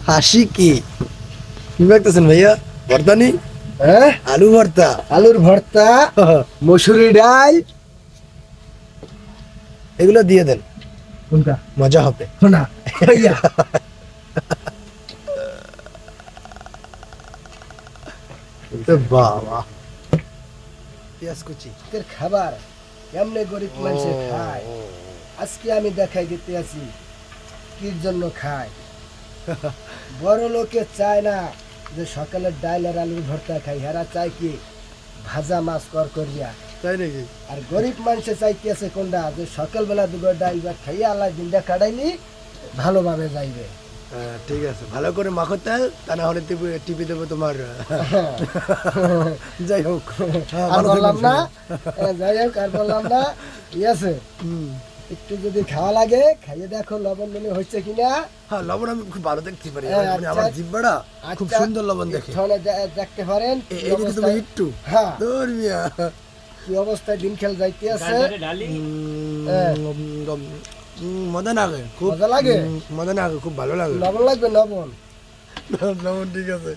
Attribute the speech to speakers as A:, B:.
A: হাসি কি কি দেখতেছেন ভাইয়া? ভর্তা নি?
B: হ্যাঁ,
A: আলু ভর্তা।
B: আলুর ভর্তা, মসুরি ডাল।
A: এগুলো দিয়ে দেন,
B: কোনটা?
A: মজা হবে।
B: না ভাইয়া,
A: বাবা, পেঁয়াজ কুচি।
B: আজকের খাবার কেমনে গরিব মানুষে খায় আজকে আমি দেখাই দিতে আছি কির জন্য খায়। বড় লোকে চায় না যে সকালে ডাল আর আলুর ভর্তা খাই, হেরা চায় কি ভাজা মাছ করিয়া।
A: তাই নাকি?
B: আর গরিব মানুষে চাইতে আছে কোনটা, যে সকালবেলা দুটো ডাল ভাত খাইয়া আল্লাহ দিনটা কাটাইলি ভালোভাবে যাইবে।
A: ঠিক আছে, ভালো করে মাখো তেল, তা না হলে টিপে দেবো তোমার। যাই হোক,
B: আর বললাম না, যাই হোক আর বললাম না, ঠিক আছে।
A: হুম।
B: একটু যদি খাওয়া লাগে খাইয়ে দেখো লবণ মনে হচ্ছে কিনা।
A: হ্যাঁ, লবণ আমি খুব ভালো দেখতে পারি,
B: হ্যাঁ,
A: মানে আমার জিহ্বাটা খুব
B: আচ্ছা,
A: সুন্দর লবণ দেখে।
B: একটুখানি দেখতে পারেন কি
A: এইদিকে তুমি
B: অবস্থায়-
A: একটু
B: হ্যাঁ,
A: দূর মিয়া।
B: কি অবস্থায় দিন খেল যাইতে আছে।
A: হ্যাঁ। মজা লাগে খুব,
B: মজা লাগে?
A: মজা লাগে, খুব ভালো লাগে।
B: লবণ লাগবে, লবণ।
A: লবণ ঠিক আছে।